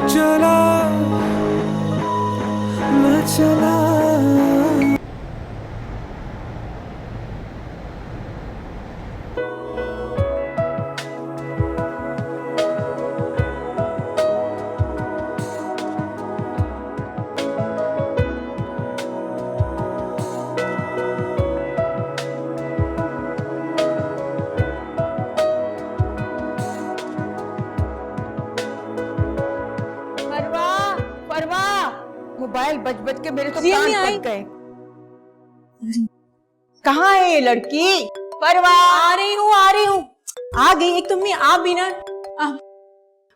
चला मैं चला। मोबाइल बज बज के मेरे तो जी, कान आई। पक गए। कहाँ है ये लड़की? परवा आ रही हूँ। आ गई। एक तुम आप भी ना।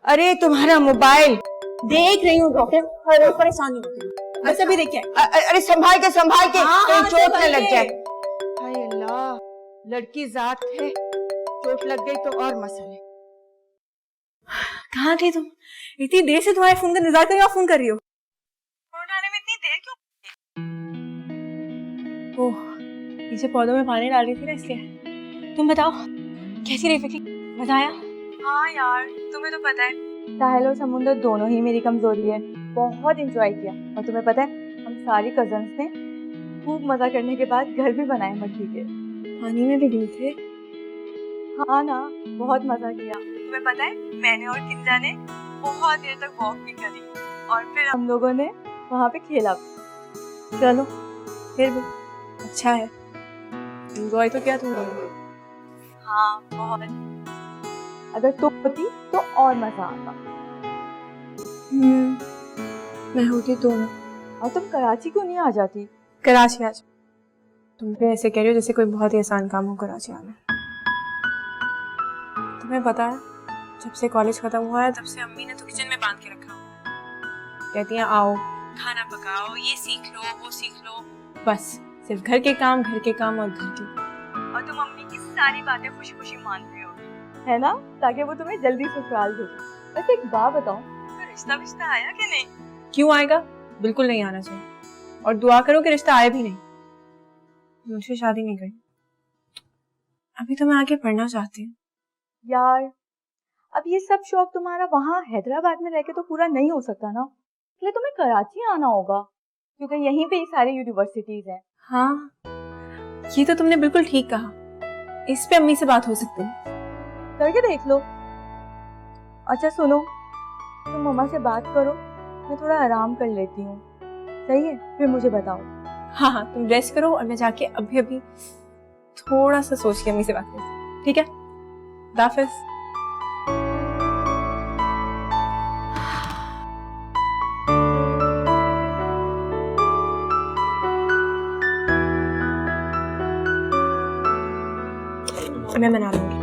अरे तुम्हारा मोबाइल देख रही हूँ डॉक्टर, हर परेशानी होती है। बस अभी देखिए। अरे संभाल के हाँ, कहीं चोट न संभाल लग के। जाए। हाय अल्लाह, लड़की जात है, चोट लग गई तो और मसले। कहाँ थे तुम? इतनी देर से तुम्हारे फोन का इंतजार कर रही हूँ, आप फोन कर रही हो। फोन उठाने में इतनी देर क्यों? ओह, पीछे पौधों में पानी डाल रही थी ना, इसलिए। तुम बताओ, कैसी रही फिक्री? मजा आया? हाँ यार, तुम्हें तो पता है साहिल और समुंदर दोनों ही मेरी कमजोरी है। बहुत एंजॉय किया। और तुम्हें पता है, हम सारी कजन्स ने खूब मजा करने के बाद घर भी बनाए मट्टी के। पानी में भी डूबे थे। हाँ ना, बहुत मजा किया। तुम्हें पता है, मैंने और किंजा ने बहुत देर तक वॉक भी करी और फिर हम लोगों ने वहाँ पे खेला भी। चलो, फिर भी अच्छा है। एंजॉय तो किया तुमने। हाँ, बहुत। अगर तुम होती तो और मजा आता। मैं होती तो ना। और तुम कराची क्यों नहीं आ जाती? कराची आज तुम भी ऐसे कह रही हो जैसे कोई बहुत ही आसान काम हो कराची आना। तुम्हें पता है, जब से कॉलेज खत्म हुआ है तब से अम्मी ने तो किचन में बांध के रखा हुआ। कहती हैं आओ खाना पकाओ, ये सीख लो वो सीख लो, बस सिर्फ घर के काम और घर के। और तुम अम्मी की सारी बातें खुशी खुशी मान रही हो, है ना, ताकि वो तुम्हें जल्दी ससुराल भेजे। वैसे एक बात बताओ, तो रिश्ता आया कि नहीं? क्यों आएगा? बिल्कुल नहीं आना चाहिए। और दुआ करो कि रिश्ता आए भी नहीं। मुझसे शादी नहीं करनी। अभी तो मैं आगे पढ़ना चाहती हूँ। यार, अब ये सब शौक तुम्हारा वहाँ हैदराबाद में रह के तो पूरा नहीं हो सकता ना, इसलिए तुम्हें कराची आना होगा, क्योंकि यहीं पे ही सारी यूनिवर्सिटीज हैं। हाँ, ये तो तुमने बिल्कुल ठीक कहा। इस पे अम्मी से बात हो सकती है, करके देख लो। अच्छा सुनो, तुम मम्मा से बात करो, मैं थोड़ा आराम कर लेती हूँ, सही है? फिर मुझे बताओ। हाँ, तुम रेस्ट करो और मैं जाके अभी थोड़ा सा सोच के अम्मी से बात करती हूँ, ठीक है? दाफिज। मैं मना लूंगी।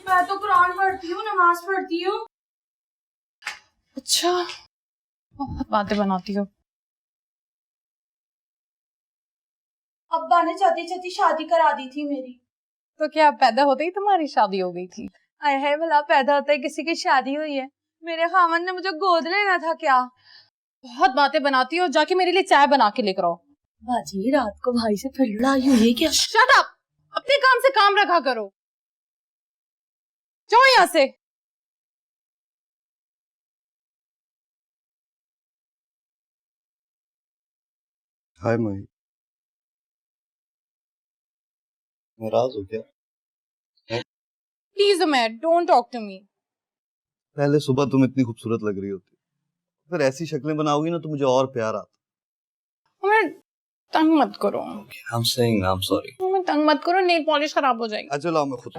मैं तो कुरान पढ़ती हूँ, नमाज पढ़ती हूँ। अच्छा, बहुत बातें बनाती हो। अब्बा ने चाहती चाहती शादी करा दी थी मेरी। तो क्या पैदा होते ही तुम्हारी शादी हो गई थी? आए है भला, पैदा होता है किसी की शादी हुई है? मेरे खामन ने मुझे गोद लेना था क्या? बहुत बातें बनाती हो, जाके मेरे लिए चाय बना के लेकर आओ। बाजी, रात को भाई से फिर लड़ाई हुई है क्या? Shut up! अपने काम से काम रखा करो। जाओ यहाँ से। हाय मई, नाराज हो क्या? Please Umar, don't talk to me. पहले सुबह तुम इतनी खूबसूरत लग रही होती, फिर ऐसी शक्लें बनाओगी ना तो मुझे और प्यार आता। उमर, तंग मत करो। I'm saying I'm sorry। Umar, तंग मत करो, नेल पॉलिश खराब हो जाएगी। अच्छा लाओ, मैं खुद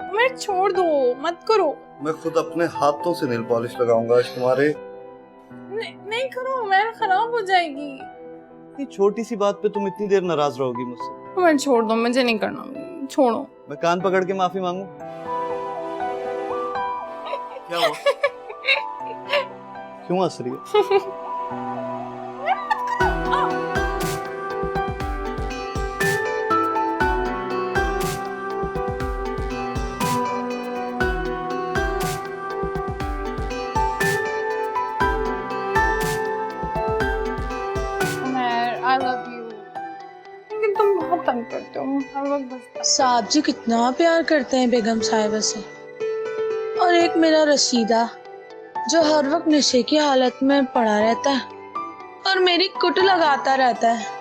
उमर, छोड़ दो, मत करो। मैं खुद अपने हाथों से नेल पॉलिश लगाऊंगा आज तुम्हारे। नहीं करो उमर, खराब हो जाएगी। इतनी छोटी सी बात पे तुम इतनी देर नाराज रहोगी मुझसे? उमर छोड़ दो, मुझे नहीं करना, छोड़ो। मैं कान पकड़ के माफी मांगू? क्या हुआ? क्यों हंस रही है? हर वक्त बस साहब जी कितना प्यार करते हैं बेगम साहिबा से। और एक मेरा रशीदा जो हर वक्त नशे की हालत में पड़ा रहता है और मेरी कुट लगाता रहता है।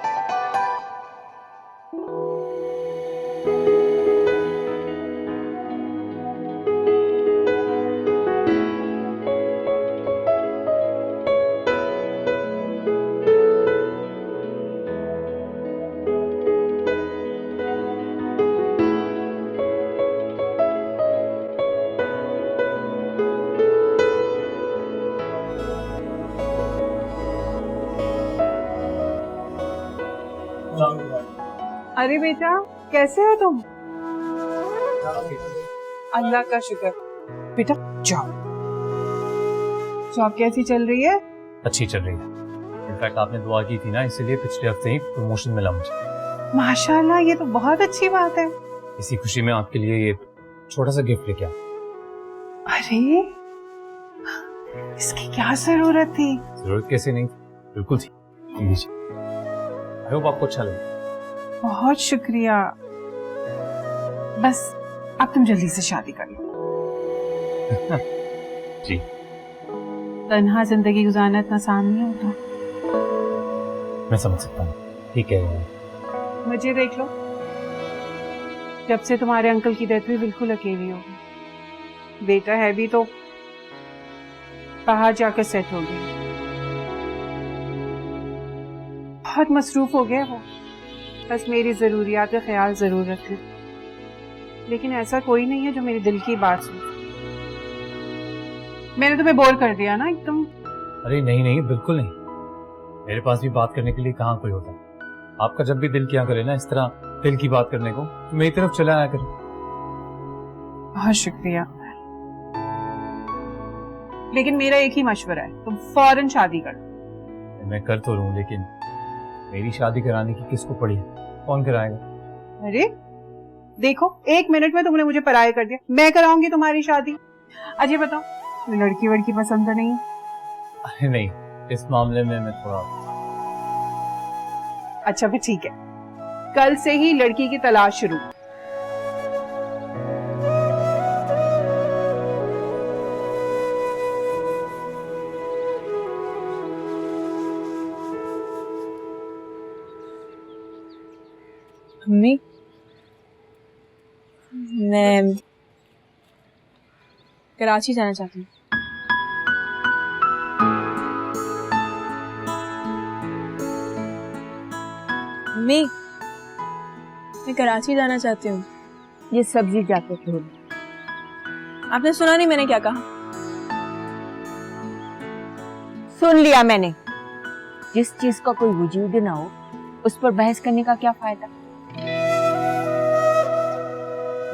अरे बेटा कैसे हो तुम? अल्लाह का शुक्र। बेटा जॉब जॉब कैसी चल रही है? अच्छी चल रही है। इनफैक्ट आपने दुआ की थी ना, इसीलिए पिछले हफ्ते ही प्रमोशन मिला मुझे। माशाल्लाह, ये तो बहुत अच्छी बात है। इसी खुशी में आपके लिए ये छोटा सा गिफ्ट लेके आया। अरे इसकी क्या जरूरत थी? जरूरत कैसे नहीं, बिल्कुल थी। लीजिए, आई होप आपको अच्छा लगे। बहुत शुक्रिया। बस अब तुम जल्दी से शादी कर लो। जी। तन्हा जिंदगी गुजारना इतना आसान नहीं होता। मैं समझ सकता हूँ, ठीक है। मुझे देख लो, जब से तुम्हारे अंकल की डेथ हुई बिल्कुल अकेली हो गई। बेटा है भी तो बाहर जाकर सेट हो गई। बहुत मसरूफ हो गया वो। बस मेरी जरूरियात का ख्याल जरूर रखे, लेकिन ऐसा कोई नहीं है जो मेरे दिल की बात सुने। मैंने तुम्हें बोर कर दिया ना एकदम? अरे नहीं नहीं, बिल्कुल नहीं। मेरे पास भी बात करने के लिए कहाँ कोई होता है। आपका जब भी दिल किया करे ना इस तरह दिल की बात करने को, तो मेरी तरफ चला आया करे। बहुत शुक्रिया, लेकिन मेरा एक ही मशवरा है, तुम फौरन शादी कर। मैं कर तो लूं, लेकिन मेरी शादी कराने की किसको पड़ी है? कौन कराएगा? अरे देखो, 1 मिनट में तुमने मुझे पराया कर दिया। मैं कराऊंगी तुम्हारी शादी? अजय बताओ, लड़की वड़की पसंद तो नहीं? अरे नहीं, इस मामले में मैं थोड़ा। अच्छा फिर ठीक है, कल से ही लड़की की तलाश शुरू। मम्मी, मैं कराची जाना चाहती हूँ। मम्मी, मैं कराची जाना चाहती हूँ। ये सब्जी जाके खोल। आपने सुना नहीं मैंने क्या कहा? सुन लिया मैंने। जिस चीज का कोई वजूद ना हो उस पर बहस करने का क्या फायदा।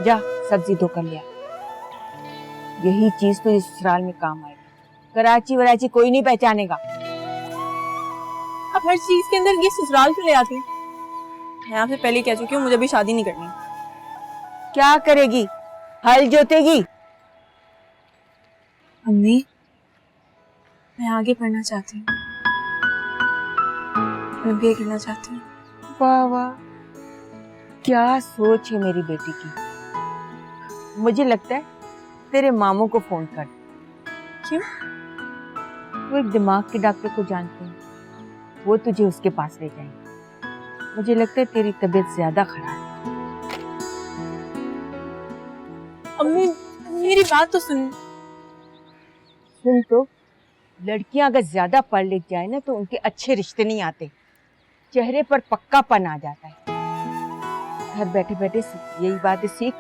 जा सब्जी धो कर लिया। यही चीज तो इस ससुराल में काम आएगी। कराची वराची कोई नहीं पहचानेगा। आप हर चीज के अंदर ये ससुराल क्यों ले आती हैं? मैं आपसे पहले कह चुकी हूँ, मुझे भी शादी नहीं करनी। क्या करेगी? हल जोतेगी? मम्मी, मैं आगे पढ़ना चाहती हूँ। मैं बीए करना चाहती हूँ। वाह वाह, क्या सोच है मेरी बेटी की। मुझे लगता है तेरे मामू को फोन कर। क्यों? वो एक दिमाग के डॉक्टर को जानते हैं, वो तुझे उसके पास ले जाएंगे। मुझे लगता है तेरी तबीयत ज्यादा खराब है। अम्मी, मेरी बात तो सुन। सुन तो, लड़कियां अगर ज्यादा पढ़ लिख जाए ना तो उनके अच्छे रिश्ते नहीं आते, चेहरे पर पक्कापन आ जाता है। घर बैठे बैठे यही बातें सीख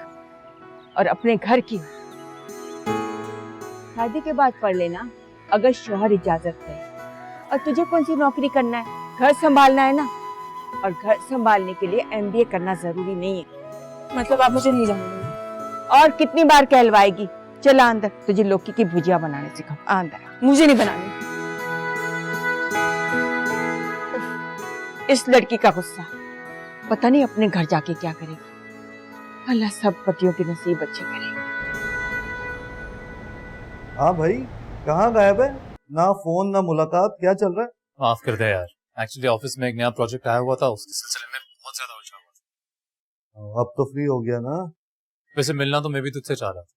और अपने घर की। शादी के बाद पढ़ लेना अगर शौहर इजाजत दे। और तुझे कौन सी नौकरी करना है? घर संभालना है ना, और घर संभालने के लिए MBA करना जरूरी नहीं है। मतलब आप मुझे नहीं जानते? और कितनी बार कहलवाएगी? चला अंदर, तुझे लौकी की भुजिया बनाने सिखाऊं। अंदर मुझे नहीं बनानी। इस लड़की का गुस्सा, पता नहीं अपने घर जाके क्या करेगी। अल्लाह सब पतियों के नसीब अच्छे करे। हाँ भाई, कहाँ गायब है? ना फोन ना मुलाकात, क्या चल रहा है? माफ कर दे यार, एक्चुअली ऑफिस में एक नया प्रोजेक्ट आया हुआ था, उसके सिलसिले में बहुत ज्यादा उलझा हुआ था। अब तो फ्री हो गया ना। वैसे मिलना तो मैं भी तुझसे चाह रहा था।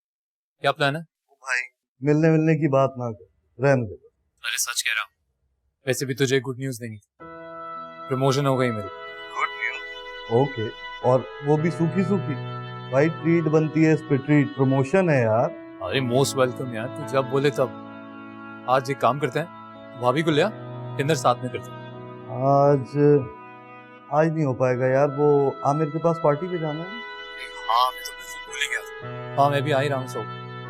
क्या प्लान है? भाई मिलने मिलने की बात ना कर, रहने दे। अरे सच कह रहा हूँ। वैसे भी तुझे गुड न्यूज़ देनी थी। प्रमोशन हो गई मेरी। Good news? ओके, और वो भी सूखी सूखी। भाई ट्रीट बनती है इस पे, ट्रीट प्रमोशन है यार। अरे मोस्ट वेलकम यार, तू जब बोले तब। आज एक काम करते हैं, भाभी को ले आ, डिनर साथ में करते हैं। आज नहीं हो पाएगा यार, वो आमिर के पास पार्टी पे जाना है। हाँ मैं तो बिल्कुल भूल ही गया था। हाँ मैं भी आ ही रहा हूँ, सो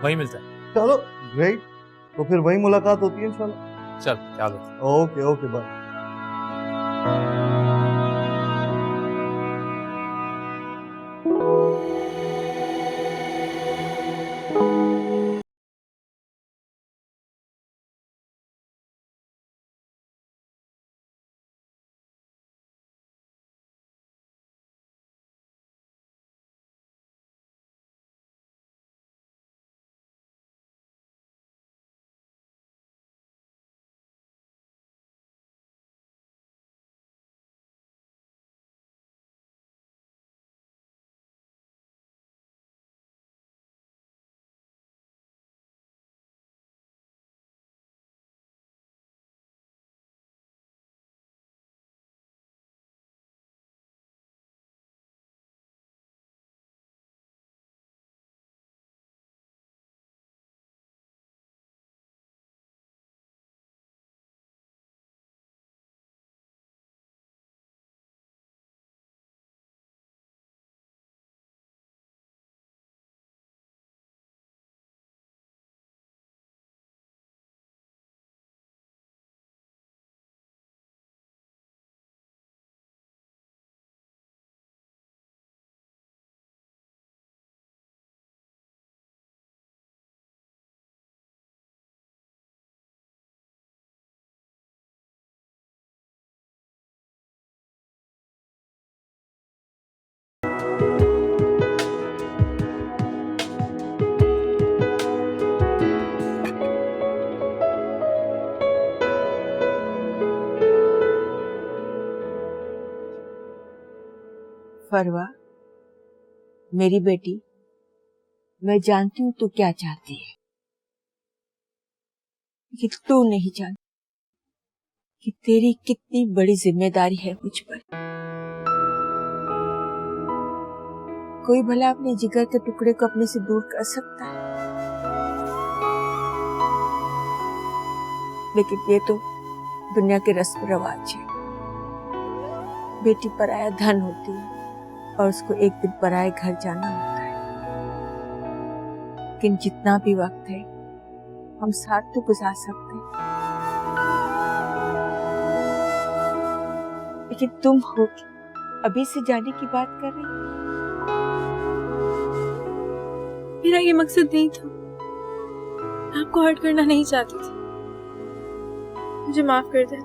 वहीं मिलते हैं। चलो ग्रेट, तो फिर वही मुलाकात होती है इंशाल्लाह। चल ख्याल रख। Okay okay bye. फरवा, मेरी बेटी, मैं जानती हूँ तू क्या चाहती है, लेकिन तू नहीं जानती कि तेरी कितनी बड़ी जिम्मेदारी है मुझ पर। कोई भला अपने जिगर के टुकड़े को अपने से दूर कर सकता है, लेकिन ये तो दुनिया के रस्म रिवाज है। बेटी पराया धन होती है और उसको एक दिन पराये घर जाना होता है। लेकिन जितना भी वक्त है हम साथ तो गुजार सकते हैं, लेकिन तुम हो अभी से जाने की बात कर रही। मेरा ये मकसद नहीं था, आपको हर्ट करना नहीं चाहती थी। मुझे माफ कर दे।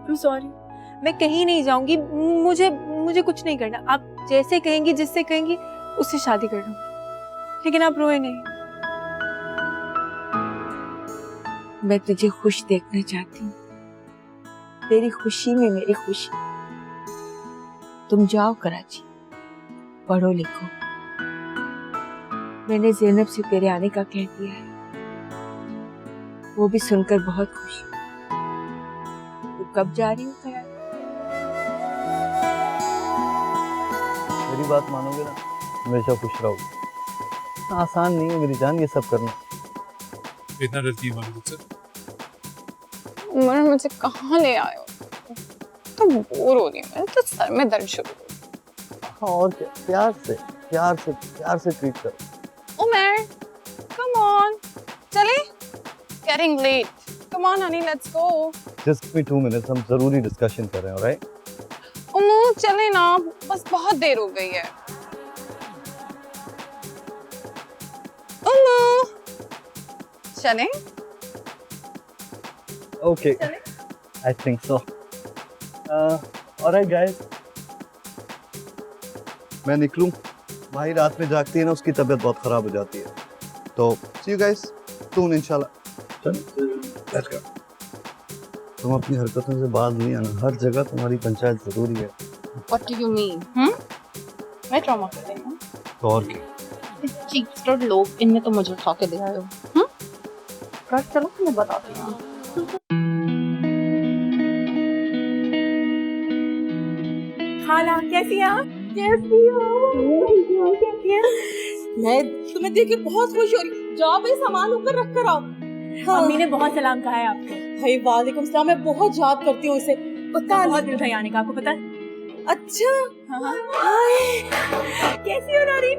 I'm sorry। मैं कहीं नहीं जाऊंगी, मुझे कुछ नहीं करना। आप जैसे कहेंगी, जिससे कहेंगी उससे शादी कर लूंगी, लेकिन आप रोए नहीं। मैं तुझे खुश देखना चाहती हूँ, तेरी खुशी में मेरी खुशी। तुम जाओ कराची, पढ़ो लिखो। मैंने ज़ैनब से तेरे आने का कह दिया है, वो भी सुनकर बहुत खुश है। तू कब जा रही हो कराची? मेरी बात मानोगे ना, हमेशा खुश रहोगे। आसान नहीं है मेरी जान ये सब करना। इतना डरती है मुझसे? उमर मुझे कहाँ ले आए हो? तो बोर हो रही हूँ मैं, तो सर में दर्द शुरू हो गया। हाँ और क्या, प्यार से ट्रीट करो। उमर, come on, चले? Getting late. Come on, honey, let's go. Just give me 2 minutes, हम जरूरी डिस्कशन कर रहे हैं, alright? उमर, चले ना, बस बहुत देर हो गई है। उमर, चले? Okay, I think so. Alright guys, मैं निकलूं। भाई रात में जागती है ना, उसकी तबीयत बहुत खराब हो जाती है। तो see you guys soon इंशाल्लाह। चल, let's go। तुम अपनी हरकतों से बाज नहीं आना, हर जगह तुम्हारी पंचायत जरूरी है। What do you mean? मैं ट्रॉमा कर रही हूँ। तो और क्या? चीटर लोग, इनमें तो मुझे उठा के ले आए हो। कर चलो मैं बताती हूँ। खाला कैसी हैं आप? कैसी हो? कैसी हैं? मैं तुम्हें देख के बहुत खुश हो रही। जाओ भाई सामान ऊपर रख कर आओ। हाँ। मम्मी ने बहुत सलाम कहा है आपको। भाई वालेकुम सलाम। मैं बहुत याद करती हूँ उसे। पता बहुत नहीं। दिल था आने का, आपको पता है? अच्छा। हाँ हाँ। हाय। कैसी हो नारी?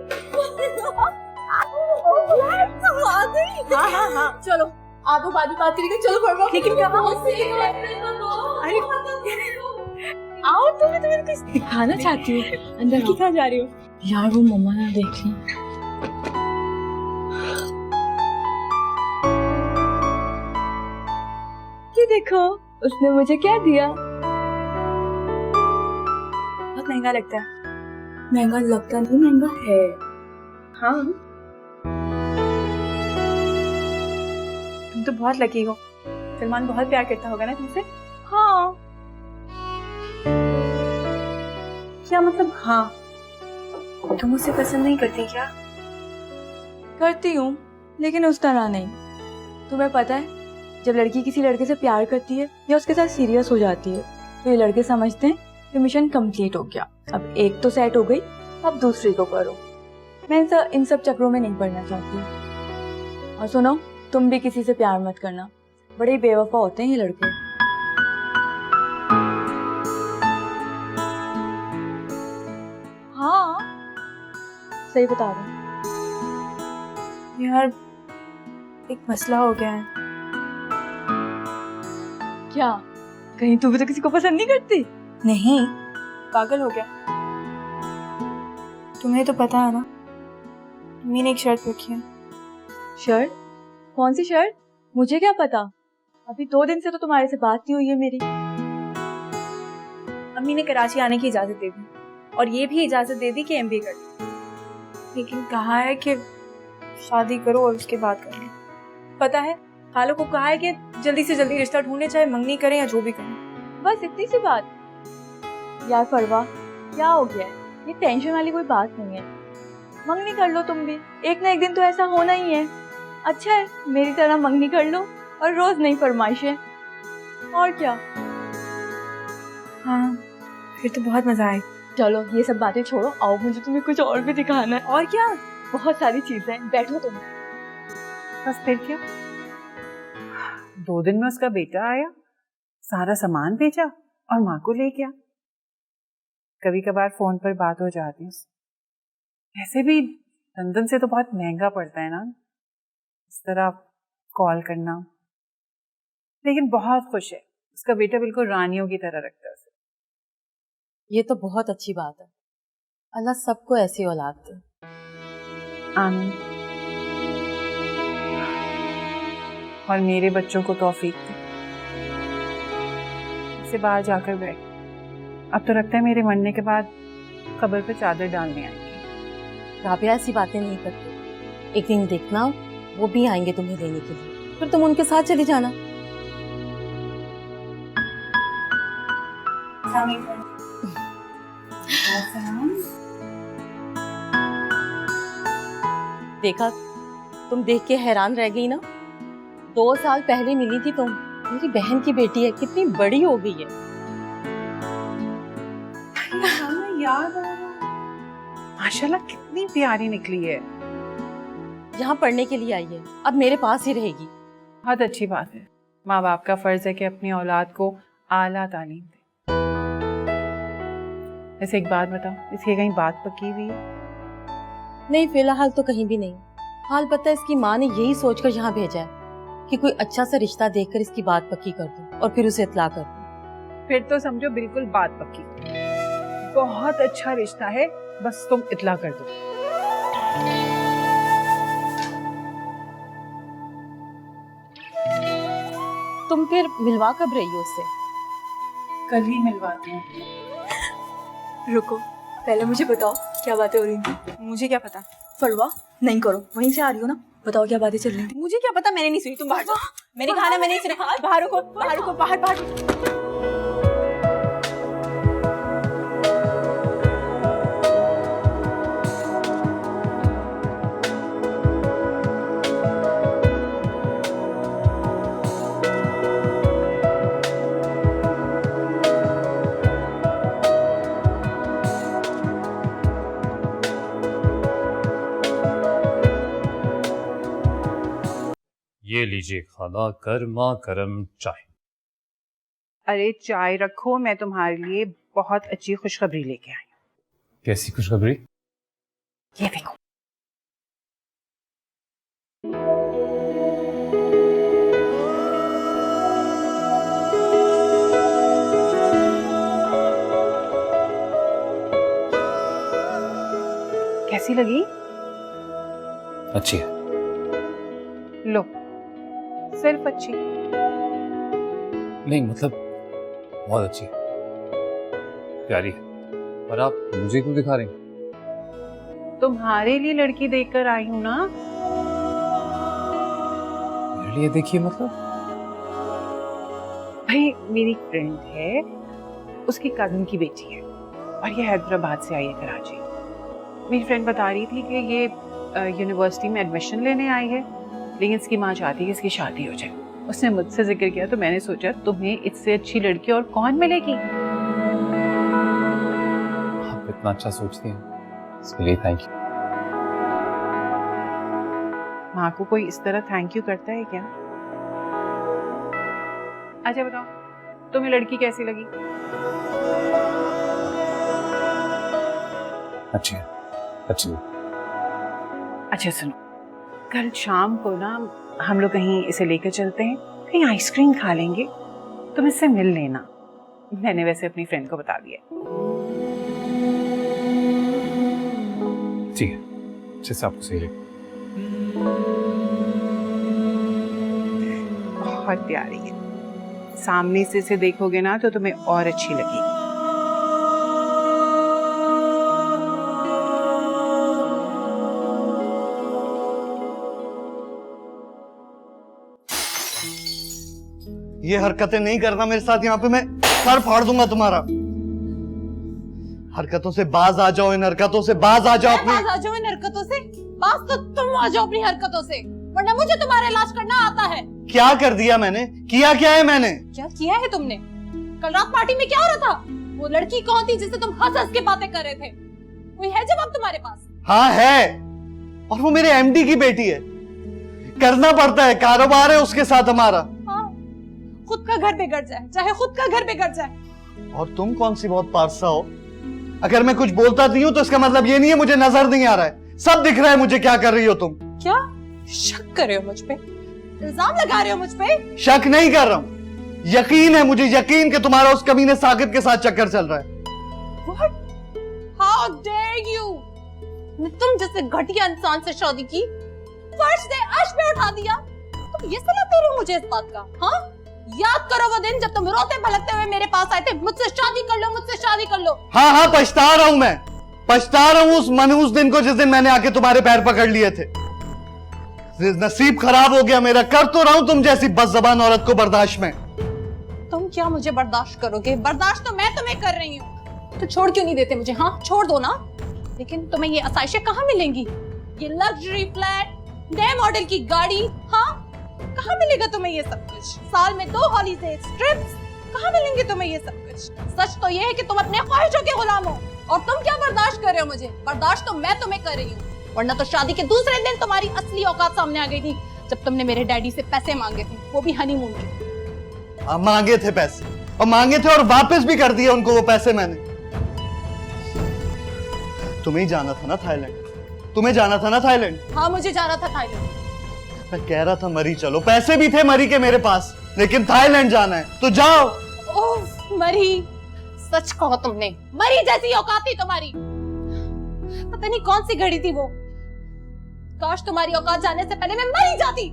आ गई। हाँ हाँ हाँ। चलो आधो बाद में बात करेंगे। चलो पढ़ो। लेकिन कहाँ? अरे आओ, तुम्हें कुछ दिखाना चाहती हूँ। अंदर की कहाँ जा रही हो? यार वो मम्मा ना देख ली। ये देखो, उसने मुझे क्या दिया? बहुत महंगा लगता है। महंगा लगता नहीं, महंगा है। हाँ, तुम तो बहुत लकी हो। सलमान बहुत प्यार करता होगा ना तुमसे? हाँ, क्या मतलब हाँ? तुम उसे पसंद नहीं करती क्या? करती हूँ, लेकिन उस तरह नहीं। तुम्हें पता है, जब लड़की किसी लड़के से प्यार करती है या उसके साथ सीरियस हो जाती है तो ये लड़के समझते हैं कि मिशन कंप्लीट हो गया, अब एक तो सेट हो गई, अब दूसरी को करो। मैं इन सब चक्रों में नहीं पड़ना चाहती। और सुनो, तुम भी किसी से प्यार मत करना, बड़े ही बेवफा होते हैं ये लड़के। हाँ, सही बता रही हूँ। यार, एक मसला हो गया है। क्या कहीं तू भी तो किसी को पसंद नहीं करती? नहीं, पागल हो गया। तुम्हें तो पता है ना, मम्मी ने एक शर्त रखी है। शर्ट? कौन सी शर्ट? मुझे क्या पता, अभी 2 दिन से तो तुम्हारे से बात नहीं हुई है मेरी। मम्मी ने कराची आने की इजाजत दे दी और ये भी इजाजत दे दी कि एमबीए कर लो, लेकिन कहा है कि शादी करो और उसके बाद करो। पता है, खालों को कहा है कि जल्दी से जल्दी रिश्ता ढूंढे, चाहे मंगनी करें या जो भी करें। बस इतनी सी बात? यार फरवा, क्या हो गया है? ये टेंशन वाली कोई बात नहीं है। मंगनी कर लो तुम भी, एक ना एक दिन तो ऐसा होना ही है। अच्छा है, मेरी तरह मंगनी कर लो और रोज नई फरमाइशें। और क्या? हाँ, फिर तो बहुत मजा आएगा। चलो ये सब बातें छोड़ो, आओ मुझे तुम्हें कुछ और भी दिखाना है। और क्या? बहुत सारी चीजें हैं, बैठो तुम। बस फिर क्या, 2 दिन में उसका बेटा आया, सारा सामान भेजा और माँ को ले गया। कभी कभार फोन पर बात हो जाती है। ऐसे भी लंदन से तो बहुत महंगा पड़ता है ना इस तरह कॉल करना, लेकिन बहुत खुश है। उसका बेटा बिल्कुल रानियों की तरह रखता है उसे। ये तो बहुत अच्छी बात है। अल्लाह सबको ऐसी औलाद दे। आमीन। और मेरे बच्चों को तौफीक दे। इसे बाहर जाकर बैठ। अब तो लगता है मेरे मरने के बाद कब्र पे चादर डालने आएंगे। राबिया ऐसी बातें नहीं करती। एक दिन देखना, वो भी आएंगे तुम्हें लेने के लिए, फिर तुम उनके साथ चली जाना। देखा, तुम देख के हैरान रह गई ना। 2 साल पहले मिली थी तुम। मेरी बहन की बेटी है, कितनी बड़ी हो गई है। याद आ रहा, माशाल्लाह कितनी प्यारी निकली है। यहाँ पढ़ने के लिए आई है, अब मेरे पास ही रहेगी। बहुत अच्छी बात है। माँ बाप का फर्ज है कि अपनी औलाद को आला तालीम दे। वैसे एक बात बताओ, इसकी कहीं बात पक्की हुई है? नहीं, फिलहाल तो कहीं भी नहीं। हाल पता है, इसकी माँ ने यही सोचकर यहाँ भेजा है कि कोई अच्छा सा रिश्ता देखकर इसकी बात पक्की कर दो और फिर उसे इत्ला कर दो। फिर तो समझो बिल्कुल बात पक्की। बहुत अच्छा रिश्ता है, बस तुम इत्ला कर दो। तुम फिर मिलवा कब रही हो उससे? कल ही मिलवाते हैं। रुको, पहले मुझे बताओ क्या बातें हो रही थी। मुझे क्या पता? फरवा, नहीं करो, वहीं से आ रही हो ना, बताओ क्या बातें चल रही थी। मुझे क्या पता, मैंने नहीं सुनी। तुम बाहर जाओ। मैंने कहा ना, मैंने नहीं सुना। बाहर रुको, बाहर रुको, बाहर बाहर। ये लीजिए खाला गर्मा गर्म चाय। अरे चाय रखो, मैं तुम्हारे लिए बहुत अच्छी खुशखबरी लेके आई हूँ। कैसी खुशखबरी? ये देखो। कैसी लगी? अच्छी है। लो, सिर्फ अच्छी? नहीं मतलब बहुत अच्छी है, प्यारी है। पर आप मुझे क्यों दिखा रही हैं? तुम्हारे लिए लड़की देखकर आई हूँ ना। मेरे लिए देखिए मतलब? भाई मेरी फ्रेंड है, उसकी कजन की बेटी है और ये हैदराबाद से आई है कराची। मेरी फ्रेंड बता रही थी कि ये यूनिवर्सिटी में एडमिशन लेने आई है, लेकिन इसकी माँ चाहती है कि इसकी शादी हो जाए। उसने मुझसे जिक्र किया तो मैंने सोचा तुम्हें इससे अच्छी लड़की और कौन मिलेगी। आप इतना अच्छा सोचती हैं, इसके लिए थैंक यू। माँ को कोई इस तरह थैंक यू करता है क्या? अच्छा बताओ, तुम्हें लड़की कैसी लगी? अच्छी है, अच्छी है। अच्छा सुनो, कल शाम को ना हम लोग कहीं इसे लेकर चलते हैं, कहीं आइसक्रीम खा लेंगे, तुम इससे मिल लेना। मैंने वैसे अपनी फ्रेंड को बता दिया। ठीक है, जैसे आपको सही लगे। बहुत प्यारी है, सामने से इसे देखोगे ना तो तुम्हें और अच्छी लगेगी। ये हरकतें नहीं करना मेरे साथ, यहाँ पे मैं सर फाड़ दूंगा तुम्हारा। हरकतों से बाज आ जाओ, इन हरकतों से बाज आ जाओ। बाज आ जाओ इन हरकतों से? बाज तो तुम आ जाओ अपनी हरकतों से, वरना मुझे तुम्हारा इलाज करना आता है। क्या कर दिया मैंने? किया क्या है मैंने? क्या किया है तुमने? कल रात पार्टी में क्या हो रहा था? वो लड़की कौन थी जिससे तुम हंस हंस के बातें कर रहे थे? कोई है जवाब तुम्हारे पास? हाँ है, और वो मेरे एमडी की बेटी है। करना पड़ता है, कारोबार है उसके साथ हमारा। हाँ, खुद का घर बिगड़ जाए, चाहे खुद का घर बिगड़ जाए। और तुम कौन सी बहुत पारसा हो? अगर मैं कुछ बोलता नहीं हूं तो इसका मतलब ये नहीं है मुझे नजर नहीं आ रहा है, सब दिख रहा है मुझे क्या कर रही हो तुम। क्या शक कर रहे हो मुझ पे? इल्जाम लगा रहे हो मुझ पे? शक नहीं कर रहा हूं, यकीन है मुझे, यकीन कि तुम्हारा उस कमीने साकिब के साथ चक्कर चल रहा है। What? How dare you? तुम जैसे घटिया इंसान से शादी की, फर्श से अर्श पे उठा दिया। तुम ये सलाह दे रहे हो मुझे इस बात का? हाँ, याद करो वो दिन जब तुम रोते भलकते हुए मेरे पास आए थे, मुझसे शादी कर लो, मुझसे शादी कर लो। हाँ हाँ, पछता रहा हूं मैं, पछता रहा हूं उस मनहूस दिन को जिस दिन मैंने आके तुम्हारे पैर पकड़ लिए थे। नसीब खराब हो गया मेरा, कर तो रहा हूं तुम जैसी बदज़बान औरत को बर्दाश्त में। तुम क्या मुझे बर्दाश्त करोगे? बर्दाश्त तो मैं तुम्हें कर रही हूँ। तो छोड़ क्यों नहीं देते मुझे? हाँ, छोड़ दो ना। लेकिन तुम्हें ये आसाइशें कहाँ मिलेंगी? ये लग्जरी फ्लैट, नए मॉडल की गाड़ी, हाँ, कहाँ मिलेगा तुम्हें ये सब कुछ? साल में 2 हॉलीडे ट्रिप्स, कहाँ मिलेंगे तुम्हें ये सब कुछ? सच तो ये है कि तुम अपने ख्वाहिशों के गुलाम हो, और तुम क्या बर्दाश्त कर रहे हो मुझे? बर्दाश्त तो मैं तुम्हें कर रही हूँ, वरना तो शादी के दूसरे दिन तुम्हारी असली औकात सामने आ गई थी, जब तुमने मेरे डैडी से पैसे मांगे थे, वो भी हनीमून के। मांगे थे पैसे, और मांगे थे और वापस भी कर दिए उनको वो पैसे मैंने। तुम्हें जाना था ना थाईलैंड, तुम्हें जाना था ना थाईलैंड। हाँ, मुझे जाना था थाईलैंड। मैं कह रहा था मरी चलो, पैसे भी थे मरी के मेरे पास, लेकिन थाईलैंड जाना है तो जाओ। ओह मरी, सच कहो तुमने, मरी जैसी औकात थी तुम्हारी। पता नहीं कौन सी घड़ी थी वो, काश तुम्हारी औकात जाने से पहले मैं मर ही जाती।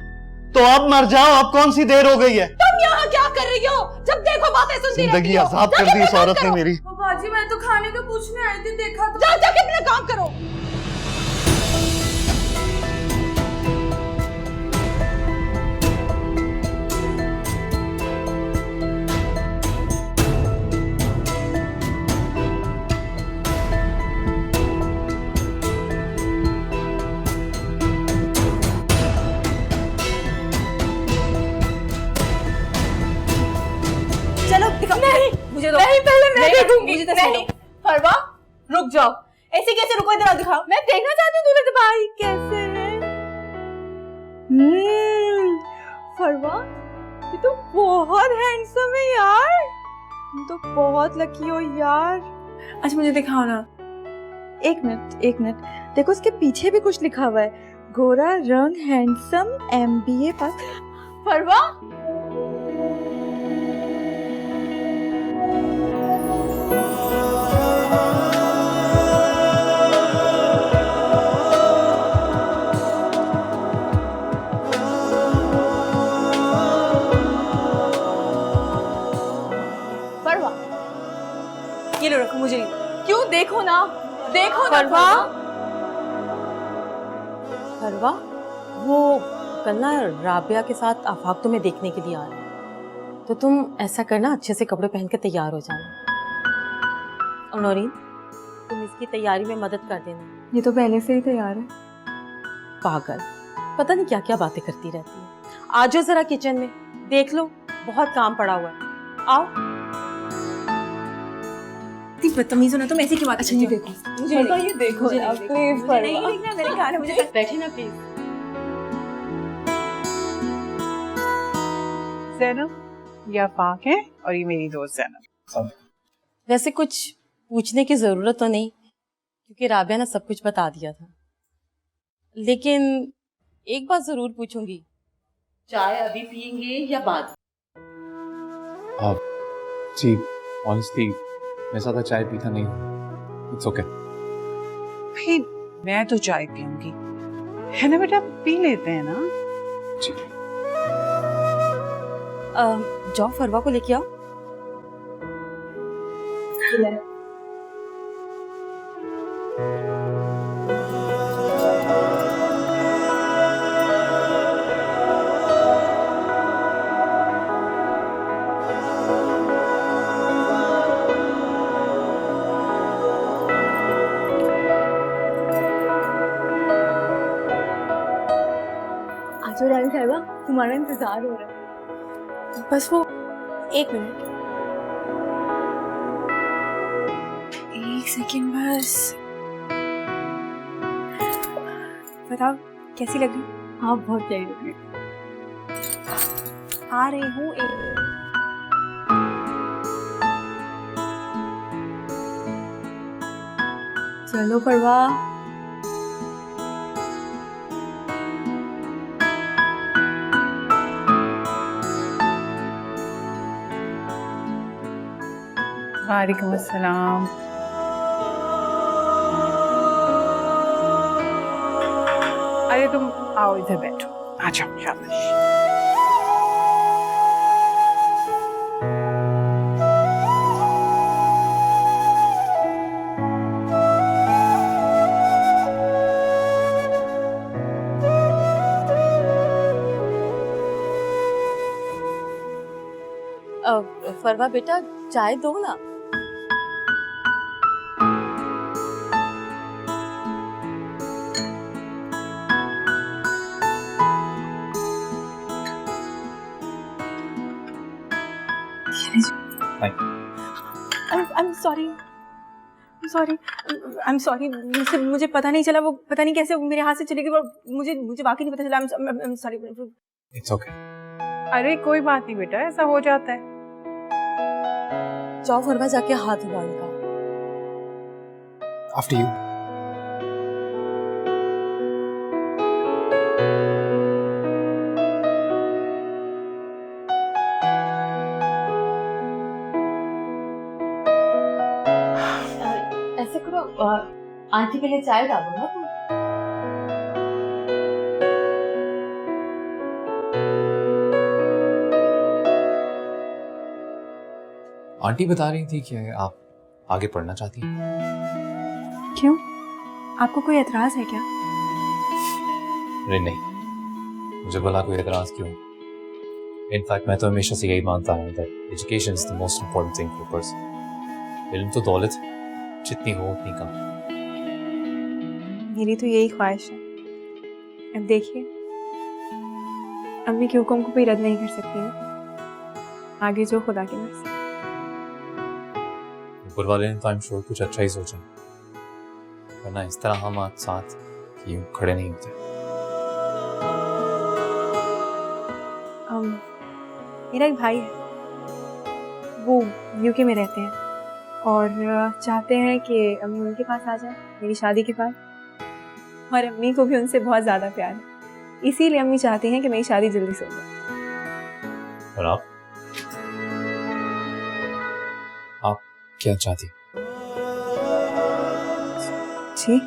तो अब मर जाओ, अब कौन सी देर हो गई है? तुम यहाँ क्या कर रही हो? जब देखो बातें सुनती रहती हो। जिंदगी आजाद कर दी इस औरत ने मेरी। बाजी मैं तो खाने का पूछने आई थी, देखा तो। जाके अपना काम करो। चलो नहीं, मुझे दो। नहीं, पहले मैं देखूंगी। नहीं, फरवा रुक जाओ, ऐसे कैसे रुको? इधर दिखाओ, मैं देखना चाहती हूँ दूल्हे भाई कैसे है। फरवा, ये तो बहुत हैंडसम है यार। तुम तो बहुत लकी हो यार। अच्छा मुझे दिखाओ ना। एक मिनट, देखो उसके पीछे भी कुछ लिखा हुआ है, गोरा रंग हैंडसम MBA पास। फरवा, फरवा, ये लो रखो, मुझे नहीं। क्यों? देखो ना फरवा, फरवा, वो कल ना राबिया के साथ आफाक तुम्हें देखने के लिए आ रहा है, तो तुम ऐसा करना, अच्छे से कपड़े पहन कर तैयार हो जाना। और नौरीन, तुम इसकी तैयारी में मदद कर देना। ये तो पहले से ही तैयार है। पागल, पता नहीं क्या क्या बातें करती रहती है। आ जाओ जरा किचन में, देख लो बहुत काम पड़ा हुआ है। आओ। इतनी बदतमीज हो ना तुम, ऐसी की बात। अच्छा ये देखो, मुझे फरवा, ये देखो मुझे ना, नहीं प्लीज मुझे नहीं फरवा। देखना, मेरे गाने मुझे बैठे ना प्लीज। जैनब, ये आफाक है और ये मेरी दोस्त जैनब। वैसे कुछ पूछने की जरूरत तो नहीं, क्योंकि राबिया ने सब कुछ बता दिया था, लेकिन एक बात जरूर पूछूंगी, चाय अभी पियेंगे या बाद? जी ऑनेस्टली मैं ज़्यादा चाय पीता नहीं, इट्स ओके। भाई मैं तो चाय पीऊंगी, है ना बेटा, पी लेते हैं ना। जी जाओ फरवा को लेके आओ। आजो रानी साहिबा, तुम्हारा इंतजार हो रहा है। बस वो एक मिनट, एक सेकंड बस। बताओ कैसी लगी? हाँ बहुत प्यारी लग रही है। आ रही हूँ एक। चलो फरवा। वालेकुम अस्सलाम। अरे तुम आओ इधर बैठो, आ जाओ शाबाश। फरवा बेटा, चाय दो ना। I'm sorry, मुझे पता नहीं चला, वो पता नहीं कैसे मेरे हाथ से चली गई, मुझे वाकई नहीं पता चला। I'm sorry। It's okay. अरे कोई बात नहीं बेटा, ऐसा हो जाता है। जाओ फरवा, जाके हाथ धुलो इनका। After you. ऐसे करो, आंटी के लिए चाय डालो ना तुम। आंटी बता रही थी कि आप आगे पढ़ना चाहती हैं। क्यों? आपको कोई एतराज है क्या? अरे नहीं, मुझे भला कोई एतराज क्यों? इनफैक्ट मैं तो हमेशा से यही मानता हूँ that education is the most important thing for person. इल्म तो दौलत जितनी हो उतनी कम। मेरी तो यही ख्वाहिश है। अब देखिए, अम्मी के हुक्म को कोई रद्द नहीं कर सकती है, आगे जो खुदा की मर्जी। ऊपर वाले ने तो आई एम श्योर कुछ अच्छा ही सोचा, वरना इस तरह हम आज साथ यूं खड़े नहीं होते। मेरा एक भाई है, वो यूके में रहते हैं और चाहते हैं कि अम्मी उनके पास आ जाए मेरी शादी के बाद। और अम्मी को भी उनसे बहुत ज़्यादा प्यार है, इसीलिए अम्मी चाहती हैं कि मेरी शादी जल्दी से हो जाए। और आप क्या चाहती? जी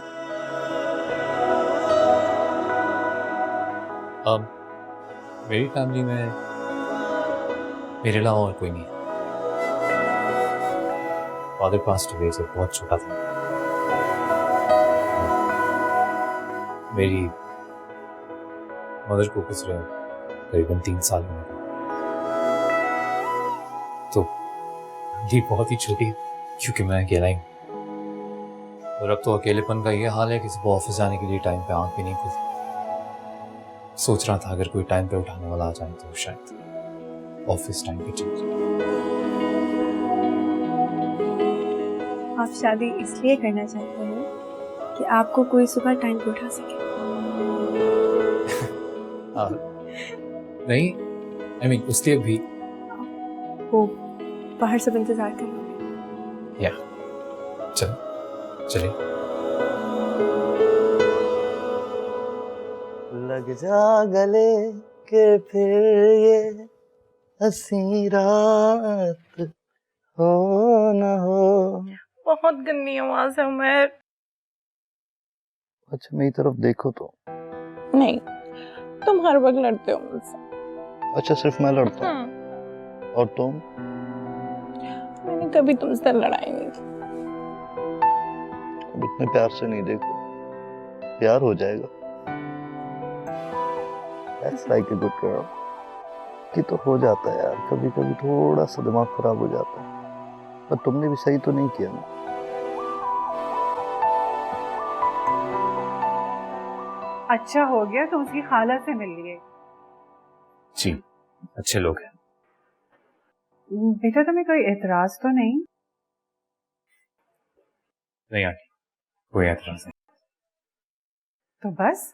अब मेरी फैमिली में मेरे अलावा और कोई नहीं। फादर पास्ट अवे जब बहुत छोटा था। मेरी मदर को गुजरे करीबन 3 साल में, तो ये बहुत ही छोटी, क्योंकि मैं अकेला ही हूँ। और अब तो अकेलेपन का ये हाल है कि सुबह ऑफिस जाने के लिए टाइम पे आंख भी नहीं खुलती। सोच रहा था अगर कोई टाइम पे उठाने वाला आ जाए तो शायद ऑफिस टाइम पे चेंज। आप शादी इसलिए करना चाहते हैं कि आपको कोई सुबह टाइम पे उठा सके। नहीं, आई मीन उसलिए भी। वो बाहर सब इंतजार कर रहे हैं। या चलिए। लग जा गले के फिर ये हंसी रात हो न हो। बहुत गंदी आवाज है उमर। अच्छा मेरी तरफ देखो तो। नहीं, तुम हर वक्त लड़ते हो मुझसे। अच्छा सिर्फ मैं लड़ता हूँ और तुम? मैंने कभी तुमसे लड़ाई नहीं की। अब इतने प्यार से नहीं देखो, प्यार हो जाएगा। That's like a good girl. कि तो हो जाता है यार, कभी कभी थोड़ा सा दिमाग खराब हो जाता है, पर तुमने भी सही तो नहीं किया ना। अच्छा हो गया तुम उसकी खाला से मिल लिए। जी, अच्छे लोग हैं। बेटा तुम्हें कोई एतराज तो नहीं? नहीं आंटी, कोई एतराज नहीं। तो बस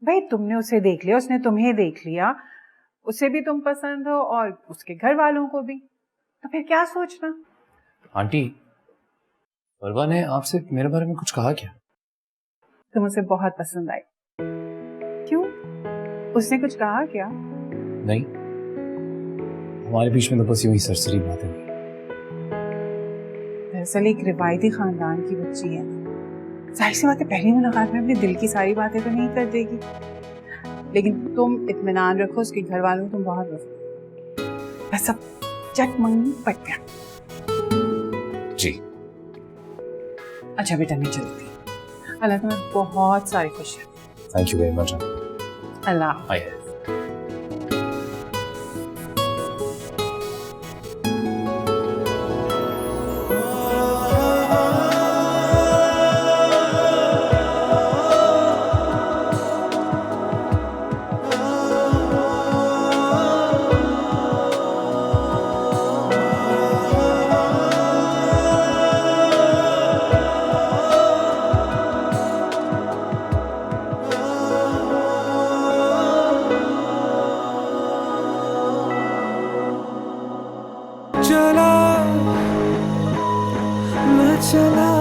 भाई, तुमने उसे देख लिया, उसने तुम्हें देख लिया, उसे भी तुम पसंद हो और उसके घर वालों को भी, तो फिर क्या सोचना। आंटी, परवा ने आपसे मेरे बारे में कुछ कहा क्या? तुम उसे बहुत पसंद आई। क्यों, उसने कुछ कहा क्या? नहीं, हमारे बीच में तो बस यूं ही सरसरी बातें हुई। दरअसल एक रिवायती खानदान की बच्ची है, जाहिर सी बात है पहली मुलाकात में अपने दिल की सारी बातें तो नहीं कर देगी, लेकिन तुम इत्मीनान रखो, उसके घर वालों को तुम बहुत पसंद। बस अब चट मंगी पट गया। जी। अच्छा बेटा मैं चलती हूँ, अल्लाह तुम्हें बहुत सारी खुशियाँ। Thank you very much. Allah. आइए। चला मैं चला